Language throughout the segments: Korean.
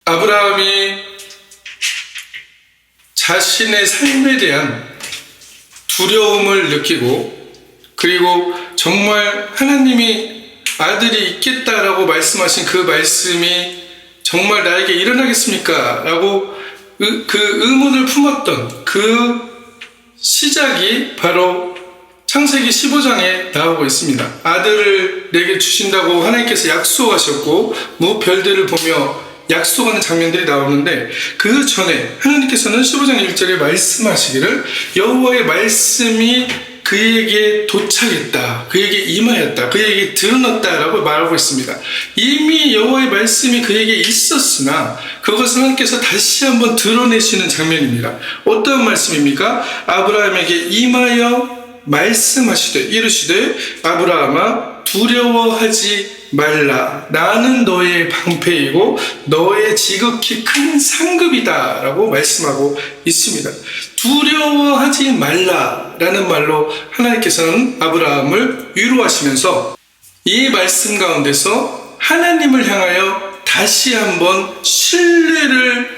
아브라함이 자신의 삶에 대한 두려움을 느끼고, 그리고 정말 하나님이 아들이 있겠다라고 말씀하신 그 말씀이 정말 나에게 일어나겠습니까? 라고 그 의문을 품었던 그 시작이 바로 창세기 15장에 나오고 있습니다. 아들을 내게 주신다고 하나님께서 약속하셨고 별들을 보며 약속하는 장면들이 나오는데, 그 전에 하나님께서는 15장 1절에 말씀하시기를 여호와의 말씀이 그에게 도착했다, 그에게 임하였다, 그에게 드러났다라고 말하고 있습니다. 이미 여호와의 말씀이 그에게 있었으나 그것을 하나님께서 다시 한번 드러내시는 장면입니다. 어떤 말씀입니까? 아브라함에게 임하여 말씀하시되 이르시되 아브라함아 두려워하지 말라, 나는 너의 방패이고 너의 지극히 큰 상급이다 라고 말씀하고 있습니다. 두려워하지 말라 라는 말로 하나님께서는 아브라함을 위로하시면서 이 말씀 가운데서 하나님을 향하여 다시 한번 신뢰를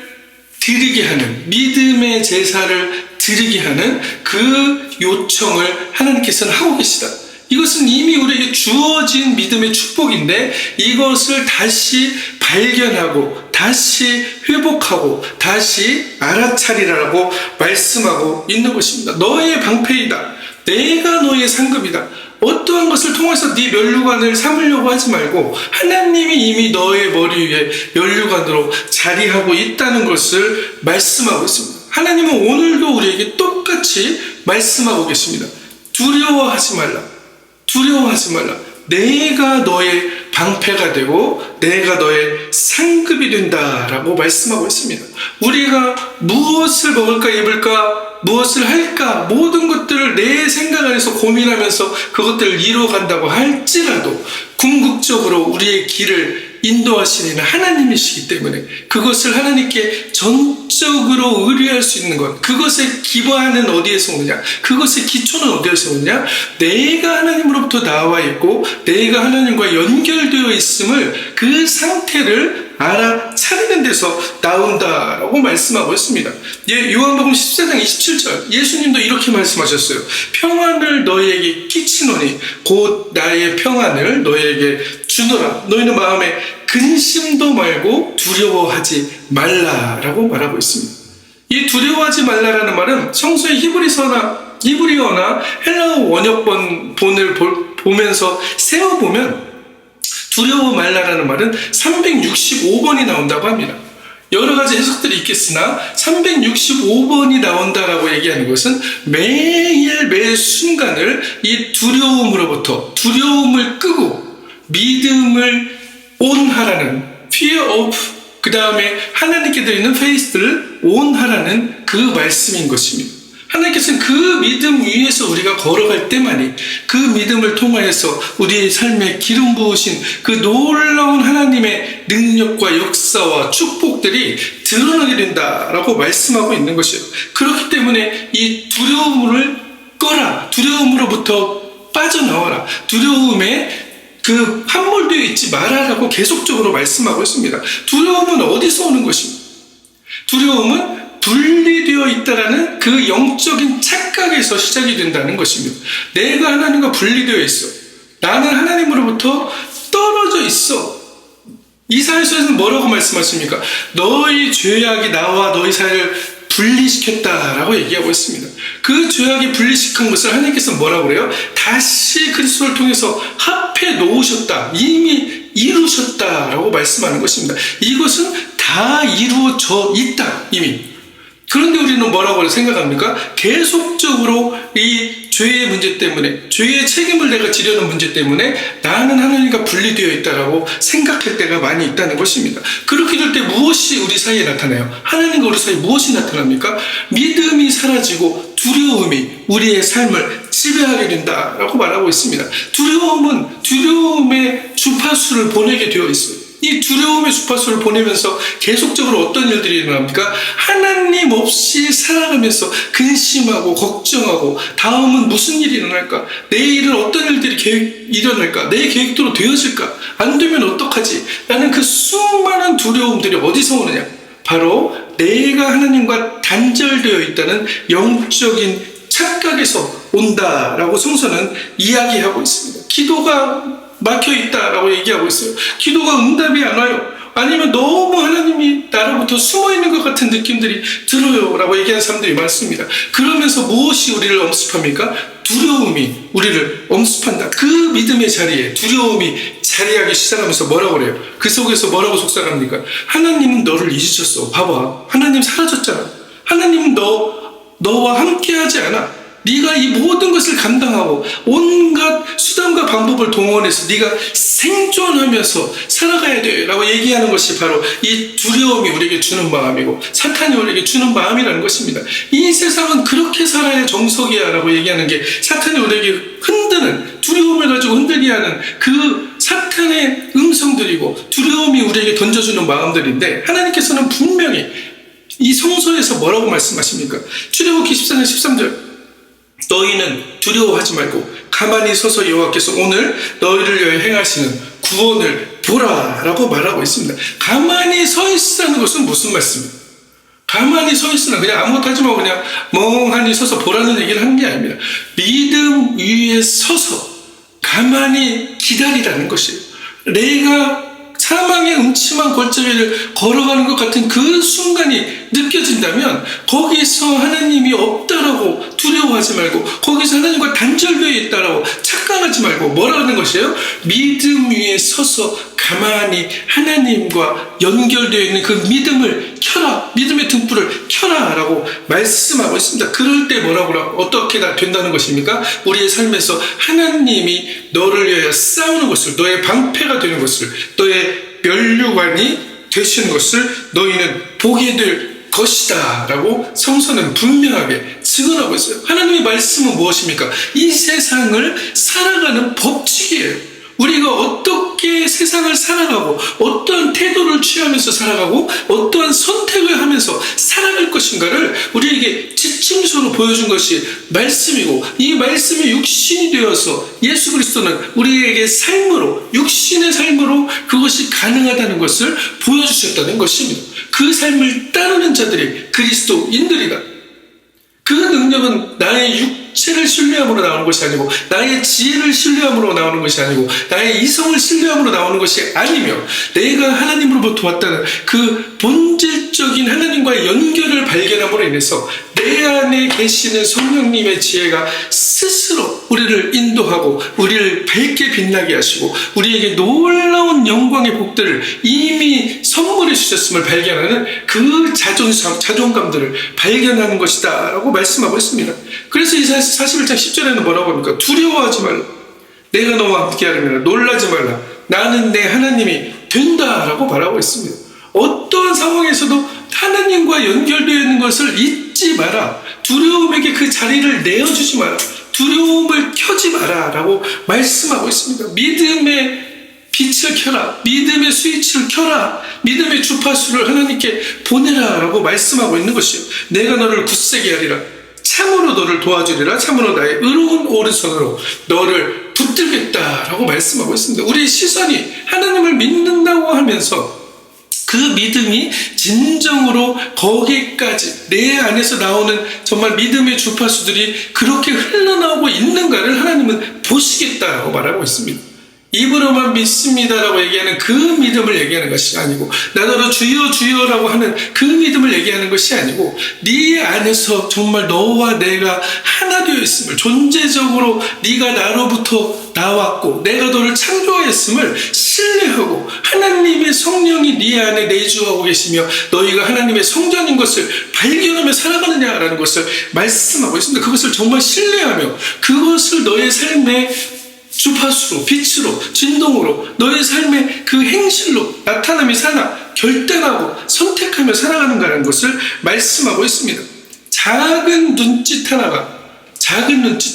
드리게 하는, 믿음의 제사를 드리게 하는 그 요청을 하나님께서는 하고 계시다. 이것은 이미 우리에게 주어진 믿음의 축복인데 이것을 다시 발견하고 다시 회복하고 다시 알아차리라고 말씀하고 있는 것입니다. 너의 방패이다. 내가 너의 상급이다. 어떠한 것을 통해서 네 면류관을 삼으려고 하지 말고 하나님이 이미 너의 머리 위에 면류관으로 자리하고 있다는 것을 말씀하고 있습니다. 하나님은 오늘도 우리에게 똑같이 말씀하고 계십니다. 두려워하지 말라. 두려워하지 말라. 내가 너의 방패가 되고 내가 너의 상급이 된다라고 말씀하고 있습니다. 우리가 무엇을 먹을까 입을까 무엇을 할까 모든 것들을 내 생각 안에서 고민하면서 그것들을 이루어간다고 할지라도 궁극적으로 우리의 길을 인도하시는 하나님이시기 때문에 그것을 하나님께 전적으로 의뢰할 수 있는 것, 그것의 기반은 어디에서 오느냐, 그것의 기초는 어디에서 오느냐, 내가 하나님으로부터 나와 있고 내가 하나님과 연결되어 있음을 그 상태를 알아차리는 데서 나온다라고 말씀하고 있습니다. 요한복음 14장 27절 예수님도 이렇게 말씀하셨어요. 평안을 너희에게 끼치노니 곧 나의 평안을 너희에게 주노라. 너희는 마음에 근심도 말고 두려워하지 말라라고 말하고 있습니다. 이 두려워하지 말라라는 말은 성서의 히브리어나 헬라어 원역본을 보면서 세어보면 두려워 말라라는 말은 365번이 나온다고 합니다. 여러 가지 해석들이 있겠으나 365번이 나온다라고 얘기하는 것은 매일 매 순간을 이 두려움으로부터 두려움을 끄고 믿음을 온하라는 fear of, 그 다음에 하나님께 드리는 faith를 온하라는 그 말씀인 것입니다. 하나님께서는 그 믿음 위에서 우리가 걸어갈 때만이 그 믿음을 통하여서 우리의 삶에 기름 부으신 그 놀라운 하나님의 능력과 역사와 축복들이 드러나게 된다라고 말씀하고 있는 것이에요. 그렇기 때문에 이 두려움을 꺼라, 두려움으로부터 빠져나와라, 두려움에 그 함몰되어 있지 마라라고 계속적으로 말씀하고 있습니다. 두려움은 어디서 오는 것입니까? 두려움은 분리되어 있다라는 그 영적인 착각에서 시작이 된다는 것입니다. 내가 하나님과 분리되어 있어. 나는 하나님으로부터 떨어져 있어. 이사야서에서는 뭐라고 말씀하십니까? 너희 죄악이 나와 너희 사이를 분리시켰다라고 얘기하고 있습니다. 그 죄악이 분리시킨 것을 하나님께서 뭐라고 그래요? 다시 그리스도를 통해서 합해 놓으셨다. 이미 이루셨다라고 말씀하는 것입니다. 이것은 다 이루어져 있다. 이미. 그런데 우리는 뭐라고 생각합니까? 계속적으로 이 죄의 문제 때문에, 죄의 책임을 내가 지려는 문제 때문에 나는 하나님과 분리되어 있다라고 생각할 때가 많이 있다는 것입니다. 그렇게 될 때 무엇이 우리 사이에 나타나요? 하나님과 우리 사이에 무엇이 나타납니까? 믿음이 사라지고 두려움이 우리의 삶을 지배하게 된다라고 말하고 있습니다. 두려움은 두려움의 주파수를 보내게 되어 있어요. 이 두려움의 주파수를 보내면서 계속적으로 어떤 일들이 일어납니까? 하나님 없이 살아가면서 근심하고 걱정하고 다음은 무슨 일이 일어날까? 내일은 어떤 일들이 일어날까? 내 계획대로 되어질까? 안 되면 어떡하지? 라는 그 수많은 두려움들이 어디서 오느냐? 바로 내가 하나님과 단절되어 있다는 영적인 착각에서 온다라고 성서는 이야기하고 있습니다. 기도가 막혀 있다라고 얘기하고 있어요. 기도가 응답이 안 와요. 아니면 너무 하나님이 나로부터 숨어 있는 것 같은 느낌들이 들어요 라고 얘기하는 사람들이 많습니다. 그러면서 무엇이 우리를 엄습합니까? 두려움이 우리를 엄습한다. 그 믿음의 자리에 두려움이 자리하기 시작하면서 뭐라고 그래요? 그 속에서 뭐라고 속삭합니까? 하나님은 너를 잊으셨어. 봐봐, 하나님 사라졌잖아. 하나님은 너와 함께하지 않아. 네가 이 모든 것을 감당하고 온갖 수단과 방법을 동원해서 네가 생존하면서 살아가야 돼 라고 얘기하는 것이 바로 이 두려움이 우리에게 주는 마음이고 사탄이 우리에게 주는 마음이라는 것입니다. 이 세상은 그렇게 살아야 정석이야 라고 얘기하는 게 사탄이 우리에게 흔드는, 두려움을 가지고 흔들게 하는 그 사탄의 음성들이고 두려움이 우리에게 던져주는 마음들인데, 하나님께서는 분명히 이 성서에서 뭐라고 말씀하십니까? 출애굽기 14장 13절, 너희는 두려워하지 말고 가만히 서서 여호와께서 오늘 너희를 위하여 행하시는 구원을 보라 라고 말하고 있습니다. 가만히 서 있으라는 것은 무슨 말씀이에요? 가만히 서 있으라, 그냥 아무것도 하지 말고 그냥 멍하니 서서 보라는 얘기를 하는 게 아닙니다. 믿음 위에 서서 가만히 기다리라는 것이에요. 내가 사망의 음침한 골짜기를 걸어가는 것 같은 그 순간이 느껴진다면 거기서 하나님이 없다라고 두려워하지 말고, 거기서 하나님과 단절되어 있다라고 착각하지 말고 뭐라는 것이에요? 믿음 위에 서서 가만히 하나님과 연결되어 있는 그 믿음을 켜라, 믿음의 등불을 켜라 라고 말씀하고 있습니다. 그럴 때 뭐라고, 어떻게 된다는 것입니까? 우리의 삶에서 하나님이 너를 위하여 싸우는 것을, 너의 방패가 되는 것을, 너의 면류관이 되시는 것을 너희는 보게 될 것이다 라고 성서는 분명하게 증언하고 있어요. 하나님의 말씀은 무엇입니까? 이 세상을 살아가는 법칙이에요. 우리가 어떻게 세상을 살아가고 어떠한 태도를 취하면서 살아가고 어떠한 선택을 하면서 살아갈 것인가를 우리에게 지침서로 보여준 것이 말씀이고, 이 말씀이 육신이 되어서 예수 그리스도는 우리에게 삶으로, 육신의 삶으로 그것이 가능하다는 것을 보여주셨다는 것입니다. 그 삶을 따르는 자들이 그리스도인들이다. 그 능력은 나의 육체를 신뢰함으로 나오는 것이 아니고, 나의 지혜를 신뢰함으로 나오는 것이 아니고, 나의 이성을 신뢰함으로 나오는 것이 아니며, 내가 하나님으로부터 왔다는 그 본질적인 하나님과의 연결을 발견함으로 인해서 내 안에 계시는 성령님의 지혜가 스스로 우리를 인도하고 우리를 밝게 빛나게 하시고 우리에게 놀라운 영광의 복들을 이미 선물해 주셨음을 발견하는 그 자존감들을 발견하는 것이다 라고 말씀하고 있습니다. 그래서 이 41장 10절에는 뭐라고 합니까? 두려워하지 말라, 내가 너와 함께 하리라, 놀라지 말라, 나는 내 하나님이 된다 라고 말하고 있습니다. 어떠한 상황에서도 하나님과 연결되어 있는 것을 잊지 마라. 두려움에게 그 자리를 내어주지 마라. 두려움을 켜지 마라 라고 말씀하고 있습니다. 믿음의 빛을 켜라, 믿음의 스위치를 켜라, 믿음의 주파수를 하나님께 보내라 라고 말씀하고 있는 것이요, 내가 너를 굳세게 하리라, 참으로 너를 도와주리라, 참으로 나의 의로운 오른손으로 너를 붙들겠다 라고 말씀하고 있습니다. 우리의 시선이 하나님을 믿는다고 하면서 그 믿음이 진정으로 거기까지 내 안에서 나오는 정말 믿음의 주파수들이 그렇게 흘러나오고 있는가를 하나님은 보시겠다라고 말하고 있습니다. 입으로만 믿습니다라고 얘기하는 그 믿음을 얘기하는 것이 아니고, 나더러 주여 주여라고 하는 그 믿음을 얘기하는 것이 아니고, 네 안에서 정말 너와 내가 하나 되어 있음을, 존재적으로 네가 나로부터 나왔고 내가 너를 창조하였음을 신뢰하고 하나님의 성령이 네 안에 내주하고 계시며 너희가 하나님의 성전인 것을 발견하며 살아가느냐라는 것을 말씀하고 있습니다. 그것을 정말 신뢰하며 그것을 너의 삶의 주파수로, 빛으로, 진동으로, 너의 삶의 그 행실로 나타남이 결단하고 선택하며 살아가는가라는 것을 말씀하고 있습니다. 작은 눈짓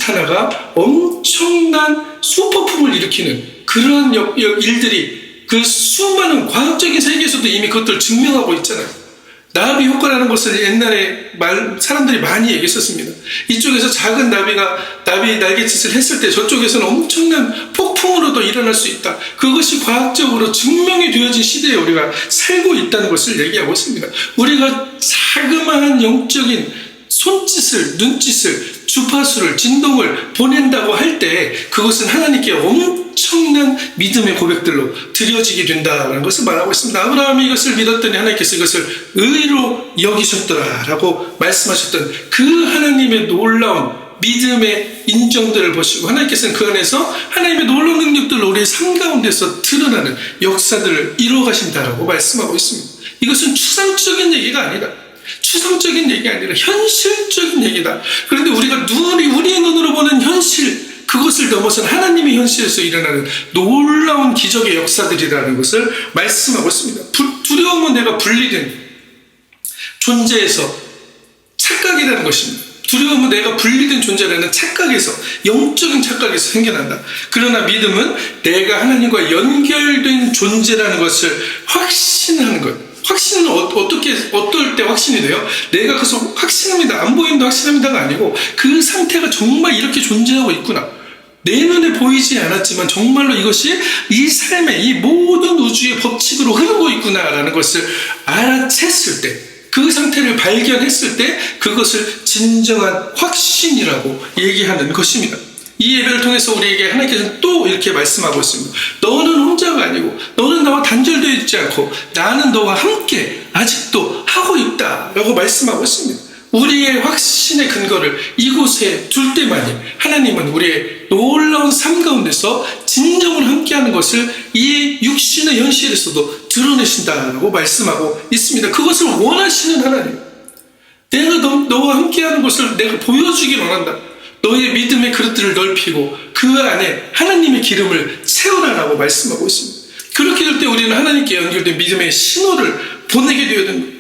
하나가 엄청난 슈퍼품을 일으키는 그런 일들이 그 수많은 과학적인 세계에서도 이미 그것들을 증명하고 있잖아요. 나비 효과라는 것을 옛날에 사람들이 많이 얘기했었습니다. 이쪽에서 작은 나비 날갯짓을 했을 때 저쪽에서는 엄청난 폭풍으로도 일어날 수 있다. 그것이 과학적으로 증명이 되어진 시대에 우리가 살고 있다는 것을 얘기하고 있습니다. 우리가 자그마한 영적인 손짓을, 눈짓을, 주파수를, 진동을 보낸다고 할 때 그것은 하나님께 엄청난 믿음의 고백들로 드려지게 된다는 것을 말하고 있습니다. 아브라함이 이것을 믿었더니 하나님께서 이것을 의로 여기셨더라라고 말씀하셨던 그 하나님의 놀라운 믿음의 인정들을 보시고 하나님께서는 그 안에서 하나님의 놀라운 능력들로 우리의 삶 가운데서 드러나는 역사들을 이루어가신다라고 말씀하고 있습니다. 이것은 추상적인 얘기가 아니다. 추상적인 얘기 아니라 현실적인 얘기다. 그런데 우리가 우리의 눈으로 보는 현실, 그것을 넘어선 하나님의 현실에서 일어나는 놀라운 기적의 역사들이라는 것을 말씀하고 있습니다. 두려움은 내가 분리된 존재에서 착각이라는 것입니다. 두려움은 내가 분리된 존재라는 착각에서, 영적인 착각에서 생겨난다. 그러나 믿음은 내가 하나님과 연결된 존재라는 것을 확신하는 것. 확신은 어떨 때 확신이 돼요? 내가 그래서 확신합니다. 안 보이는데 확신합니다가 아니고 그 상태가 정말 이렇게 존재하고 있구나. 내 눈에 보이지 않았지만 정말로 이것이 이 삶의 이 모든 우주의 법칙으로 흐르고 있구나라는 것을 알아챘을 때, 그 상태를 발견했을 때 그것을 진정한 확신이라고 얘기하는 것입니다. 이 예배를 통해서 우리에게 하나님께서는 또 이렇게 말씀하고 있습니다. 너는 혼자가 아니고 너는 나와 단절되어 있지 않고 나는 너와 함께 아직도 하고 있다라고 말씀하고 있습니다. 우리의 확신의 근거를 이곳에 둘 때만이 하나님은 우리의 놀라운 삶 가운데서 진정으로 함께하는 것을 이 육신의 현실에서도 드러내신다라고 말씀하고 있습니다. 그것을 원하시는 하나님, 내가 너와 함께하는 것을 내가 보여주길 원한다. 너의 믿음의 그릇들을 넓히고 그 안에 하나님의 기름을 채우라라고 말씀하고 있습니다. 그렇게 될 때 우리는 하나님께 연결된 믿음의 신호를 보내게 되어야 됩니다.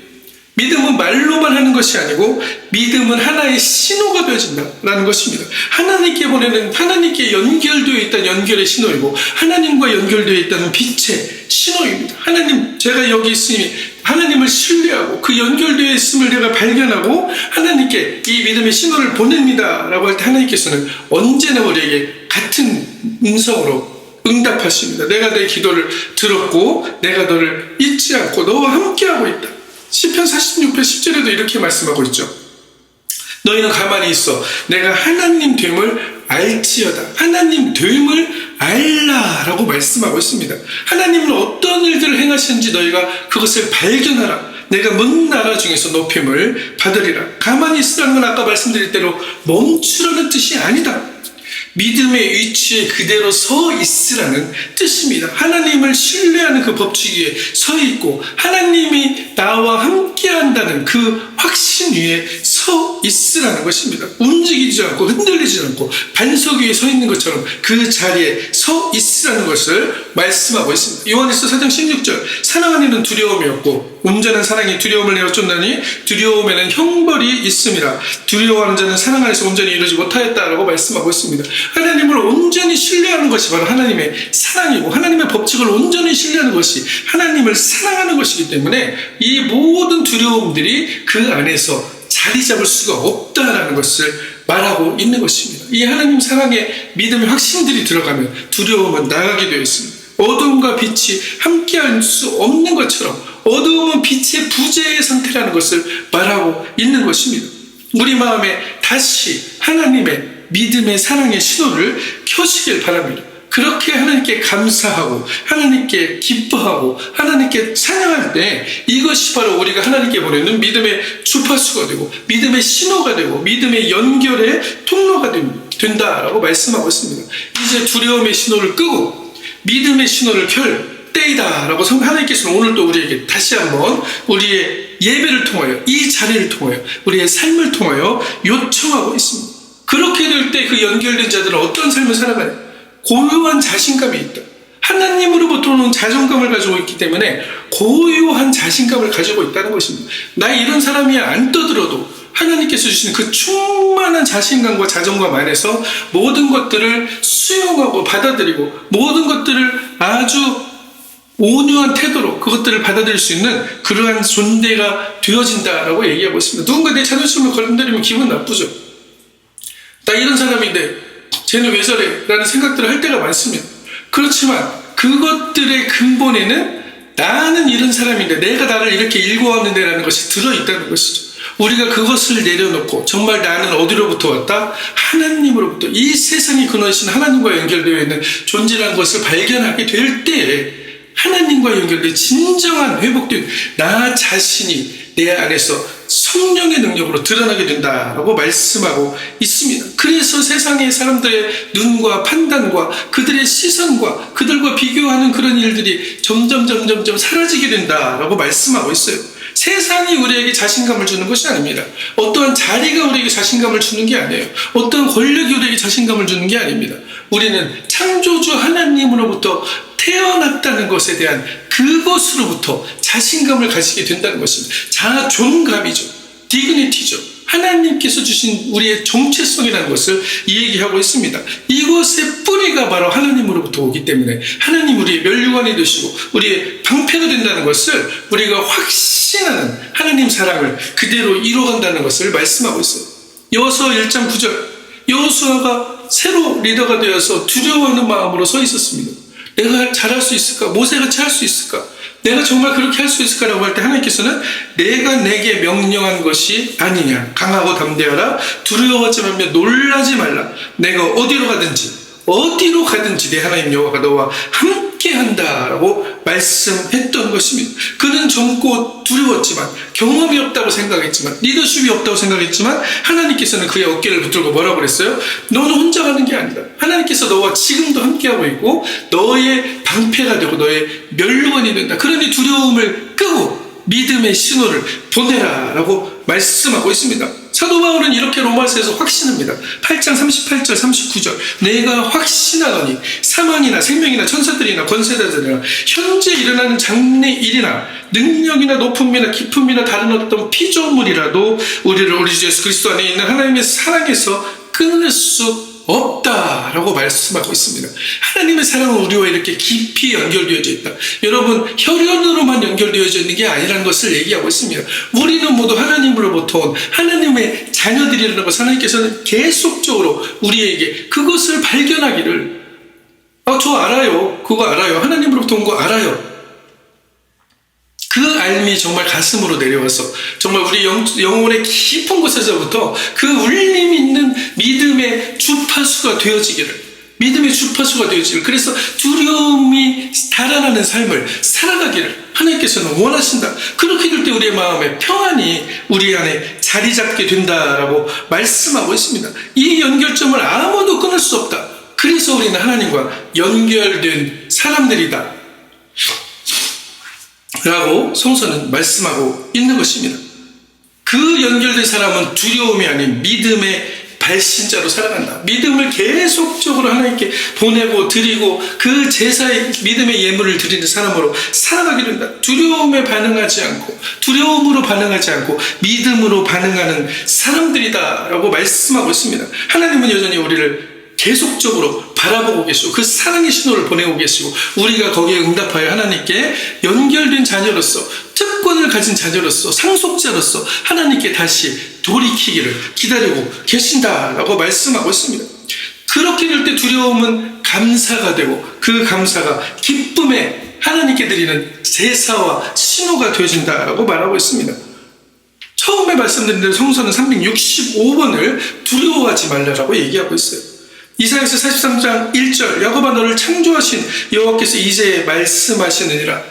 믿음은 말로만 하는 것이 아니고 믿음은 하나의 신호가 되어진다라는 것입니다. 하나님께 보내는, 하나님께 연결되어 있다는 연결의 신호이고 하나님과 연결되어 있다는 빛의 신호입니다. 하나님, 제가 여기 있으니 하나님을 신뢰하고 그 연결되어 있음을 내가 발견하고 하나님께 이 믿음의 신호를 보냅니다 라고 할 때 하나님께서는 언제나 우리에게 같은 음성으로 응답하십니다. 내가 내 기도를 들었고 내가 너를 잊지 않고 너와 함께하고 있다. 시편 46편 10절에도 이렇게 말씀하고 있죠. 너희는 가만히 있어 내가 하나님 됨을 알지어다. 하나님 됨을 알라라고 말씀하고 있습니다. 하나님은 어떤 일들을 행하시는지 너희가 그것을 발견하라. 내가 먼 나라 중에서 높임을 받으리라. 가만히 있으라는 건 아까 말씀드린 대로 멈추라는 뜻이 아니다. 믿음의 위치에 그대로 서 있으라는 뜻입니다. 하나님을 신뢰하는 그 법칙 위에 서 있고 하나님이 나와 함께한다는 그 확신 위에 서 있으라는 것입니다. 움직이지 않고 흔들리지 않고 반석 위에 서 있는 것처럼 그 자리에 서 있으라는 것을 말씀하고 있습니다. 요한일서 4장 16절 사랑하는 이는 두려움이 없고 온전한 사랑이 두려움을 내어 쫓나니 두려움에는 형벌이 있음이라. 두려워하는 자는 사랑 안에서 온전히 이루지 못하였다라고 말씀하고 있습니다. 하나님을 온전히 신뢰하는 것이 바로 하나님의 사랑이고 하나님의 법칙을 온전히 신뢰하는 것이 하나님을 사랑하는 것이기 때문에 이 모든 두려움들이 그 안에서 자리 잡을 수가 없다라는 것을 말하고 있는 것입니다. 이 하나님 사랑의 믿음의 확신들이 들어가면 두려움은 나가게 되어 있습니다. 어둠과 빛이 함께할 수 없는 것처럼 어두움은 빛의 부재의 상태라는 것을 말하고 있는 것입니다. 우리 마음에 다시 하나님의 믿음의 사랑의 신호를 켜시길 바랍니다. 그렇게 하나님께 감사하고 하나님께 기뻐하고 하나님께 찬양할 때 이것이 바로 우리가 하나님께 보내는 믿음의 주파수가 되고 믿음의 신호가 되고 믿음의 연결의 통로가 된다라고 말씀하고 있습니다. 이제 두려움의 신호를 끄고 믿음의 신호를 켤 때이다 라고 하나님께서는 오늘 또 우리에게 다시 한번 우리의 예배를 통하여 이 자리를 통하여 우리의 삶을 통하여 요청하고 있습니다. 그렇게 될 때 그 연결된 자들은 어떤 삶을 살아가냐? 고요한 자신감이 있다. 하나님으로부터 오는 자존감을 가지고 있기 때문에 고요한 자신감을 가지고 있다는 것입니다. 나 이런 사람이야 안 떠들어도 하나님께서 주시는 그 충만한 자신감과 자존감 안에서 모든 것들을 수용하고 받아들이고 모든 것들을 아주 온유한 태도로 그것들을 받아들일 수 있는 그러한 존재가 되어진다라고 얘기하고 있습니다. 누군가 내 자존심을 건드리면 기분 나쁘죠. 나 이런 사람인데 쟤는 왜 저래? 라는 생각들을 할 때가 많습니다. 그렇지만 그것들의 근본에는 나는 이런 사람인데 내가 나를 이렇게 일궈왔는데 라는 것이 들어있다는 것이죠. 우리가 그것을 내려놓고 정말 나는 어디로부터 왔다? 하나님으로부터, 이 세상의 근원이신 하나님과 연결되어 있는 존재라는 것을 발견하게 될 때에 하나님과 연결된 진정한 회복된 나 자신이 내 안에서 성령의 능력으로 드러나게 된다라고 말씀하고 있습니다. 그래서 세상의 사람들의 눈과 판단과 그들의 시선과 그들과 비교하는 그런 일들이 점점 사라지게 된다라고 말씀하고 있어요. 세상이 우리에게 자신감을 주는 것이 아닙니다. 어떠한 자리가 우리에게 자신감을 주는 게 아니에요. 어떠한 권력이 우리에게 자신감을 주는 게 아닙니다. 우리는 창조주 하나님으로부터 태어났다는 것에 대한 그것으로부터 자신감을 가지게 된다는 것입니다. 존감이죠. 디그니티죠. 하나님께서 주신 우리의 정체성이라는 것을 얘기하고 있습니다. 이것의 뿌리가 바로 하나님으로부터 오기 때문에 하나님 우리의 멸류관이 되시고 우리의 방패가 된다는 것을 우리가 확신하는 하나님 사랑을 그대로 이루어간다는 것을 말씀하고 있어요. 여호수아 1장 9절, 여호수아가 새로 리더가 되어서 두려워하는 마음으로 서 있었습니다. 내가 잘할 수 있을까? 모세같이 할 수 있을까? 내가 정말 그렇게 할 수 있을까라고 할 때 하나님께서는 내가 내게 명령한 것이 아니냐, 강하고 담대하라, 두려워하지 말며 놀라지 말라, 내가 어디로 가든지 내 하나님 여호와가 너와 함께한다라고 말씀했던 것입니다. 그는 젊고 두려웠지만, 경험이 없다고 생각했지만, 리더십이 없다고 생각했지만 하나님께서는 그의 어깨를 붙들고 뭐라고 그랬어요? 너는 혼자 가는 게 아니다. 하나님께서 너와 지금도 함께하고 있고 너의 방패가 되고 너의 멸류관이 된다. 그러니 두려움을 끄고 믿음의 신호를 보내라 라고 말씀하고 있습니다. 사도 바울은 이렇게 로마서에서 확신합니다. 8장 38절 39절, 내가 확신하노니 사망이나 생명이나 천사들이나 권세자들이나 현재 일어나는 장래일이나 능력이나 높음이나 깊음이나 다른 어떤 피조물이라도 우리를 우리 주 예수 그리스도 안에 있는 하나님의 사랑에서 끊을 수 없다라고 말씀하고 있습니다. 하나님의 사랑은 우리와 이렇게 깊이 연결되어져 있다. 여러분, 혈연으로만 연결되어져 있는 게 아니라는 것을 얘기하고 있습니다. 우리는 모두 하나님으로부터 온 하나님의 자녀들이라는 것을 하나님께서는 계속적으로 우리에게 그것을 발견하기를, 저 알아요. 그거 알아요. 하나님으로부터 온 거 알아요. 그 알미 정말 가슴으로 내려와서 정말 우리 영혼의 깊은 곳에서부터 그 울림 있는 믿음의 주파수가 되어지기를, 그래서 두려움이 달아나는 삶을 살아가기를 하나님께서는 원하신다. 그렇게 될 때 우리의 마음에 평안이 우리 안에 자리 잡게 된다라고 말씀하고 있습니다. 이 연결점을 아무도 끊을 수 없다. 그래서 우리는 하나님과 연결된 사람들이다 라고 성서는 말씀하고 있는 것입니다. 그 연결된 사람은 두려움이 아닌 믿음의 발신자로 살아간다. 믿음을 계속적으로 하나님께 보내고 드리고 그 제사의 믿음의 예물을 드리는 사람으로 살아가게 된다. 두려움으로 반응하지 않고 믿음으로 반응하는 사람들이다 라고 말씀하고 있습니다. 하나님은 여전히 우리를 계속적으로 바라보고 계시고 그 사랑의 신호를 보내고 계시고 우리가 거기에 응답하여 하나님께 연결된 자녀로서, 특권을 가진 자녀로서, 상속자로서 하나님께 다시 돌이키기를 기다리고 계신다라고 말씀하고 있습니다. 그렇게 될 때 두려움은 감사가 되고 그 감사가 기쁨에 하나님께 드리는 제사와 신호가 되어진다라고 말하고 있습니다. 처음에 말씀드린 대로 성서는 365번을 두려워하지 말라라고 얘기하고 있어요. 이사야서 43장 1절, 야곱아 너를 창조하신 여호와께서 이제 말씀하시느니라,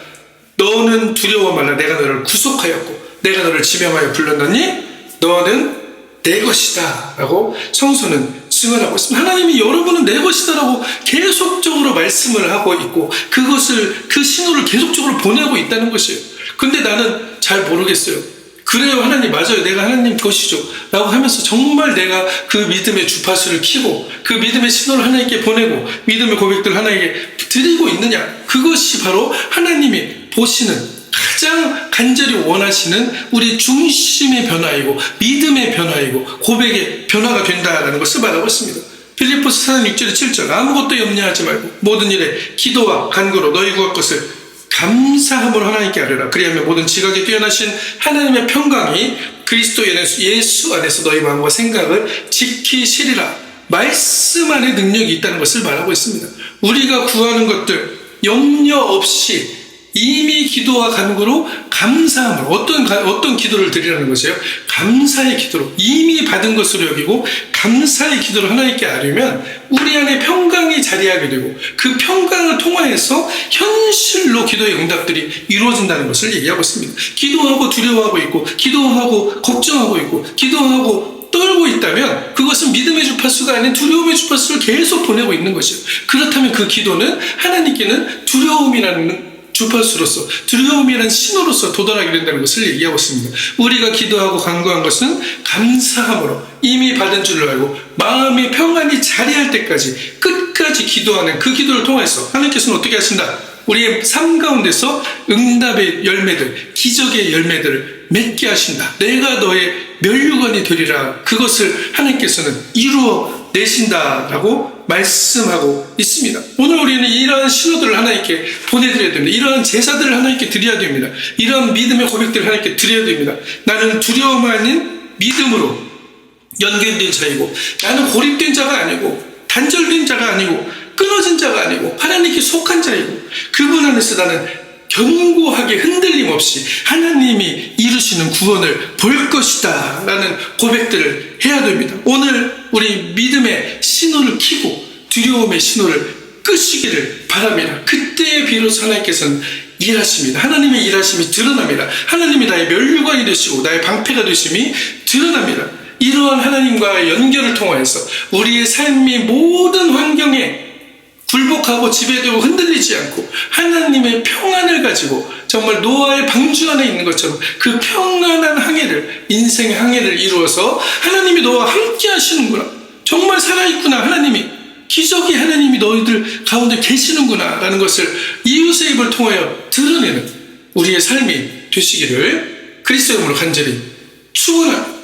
너는 두려워 말라, 내가 너를 구속하였고 내가 너를 지명하여 불렀느니 너는 내 것이다 라고 성서는 증언하고 있습니다. 하나님이 여러분은 내 것이다 라고 계속적으로 말씀을 하고 있고 그 신호를 계속적으로 보내고 있다는 것이에요. 근데 나는 잘 모르겠어요. 그래요, 하나님 맞아요, 내가 하나님 것이죠 라고 하면서 정말 내가 그 믿음의 주파수를 켜고 그 믿음의 신호를 하나님께 보내고 믿음의 고백들을 하나님께 드리고 있느냐, 그것이 바로 하나님이 보시는 가장 간절히 원하시는 우리 중심의 변화이고 믿음의 변화이고 고백의 변화가 된다는 것을 말하고 있습니다. 빌립보서 4장 6절에 7절, 아무것도 염려하지 말고 모든 일에 기도와 간구로 너희 구할 것을 감사함으로 하나님께 아뢰라. 그리하면 모든 지각에 뛰어나신 하나님의 평강이 그리스도 예수 안에서 너희 마음과 생각을 지키시리라. 말씀 안에 능력이 있다는 것을 말하고 있습니다. 우리가 구하는 것들 염려 없이 이미 기도와 간구로 감사함으로 어떤 기도를 드리라는 것이에요? 감사의 기도로 이미 받은 것으로 여기고 감사의 기도를 하나님께 아뢰면 우리 안에 평강이 자리하게 되고 그 평강을 통하여서 현실로 기도의 응답들이 이루어진다는 것을 얘기하고 있습니다. 기도하고 두려워하고 있고 기도하고 걱정하고 있고 기도하고 떨고 있다면 그것은 믿음의 주파수가 아닌 두려움의 주파수를 계속 보내고 있는 것이에요. 그렇다면 그 기도는 하나님께는 두려움이라는 주파수로서 두려움이라는 신호로서 도달하게 된다는 것을 얘기하고 있습니다. 우리가 기도하고 간구한 것은 감사함으로 이미 받은 줄로 알고 마음의 평안이 자리할 때까지 끝까지 기도하는 그 기도를 통해서 하나님께서는 어떻게 하신다? 우리의 삶 가운데서 응답의 열매들, 기적의 열매들을 맺게 하신다. 내가 너의 면류관이 되리라. 그것을 하나님께서는 이루어 내신다라고 말씀하고 있습니다. 오늘 우리는 이러한 신호들을 하나님께 보내드려야 됩니다. 이러한 제사들을 하나님께 드려야 됩니다. 이러한 믿음의 고백들을 하나님께 드려야 됩니다. 나는 두려움 아닌 믿음으로 연결된 자이고 나는 고립된 자가 아니고 단절된 자가 아니고 끊어진 자가 아니고 하나님께 속한 자이고 그분 안에서 나는 견고하게 흔들림 없이 하나님이 이루시는 구원을 볼 것이다 라는 고백들을 해야 됩니다. 오늘 우리 믿음의 신호를 켜고 두려움의 신호를 끄시기를 바랍니다. 그때에 비로소 하나님께서는 일하십니다. 하나님의 일하심이 드러납니다. 하나님이 나의 면류관이 되시고 나의 방패가 되심이 드러납니다. 이러한 하나님과의 연결을 통하여서 우리의 삶의 모든 환경에 굴복하고 지배되고 흔들리지 않고 하나님의 평안을 가지고 정말 노아의 방주 안에 있는 것처럼 그 평안한 항해를 인생의 항해를 이루어서 하나님이 너와 함께 하시는구나, 정말 살아있구나, 하나님이 기적이 하나님이 너희들 가운데 계시는구나 라는 것을 이웃의 입을 통하여 드러내는 우리의 삶이 되시기를 그리스도의 이름으로 간절히 축원합니다.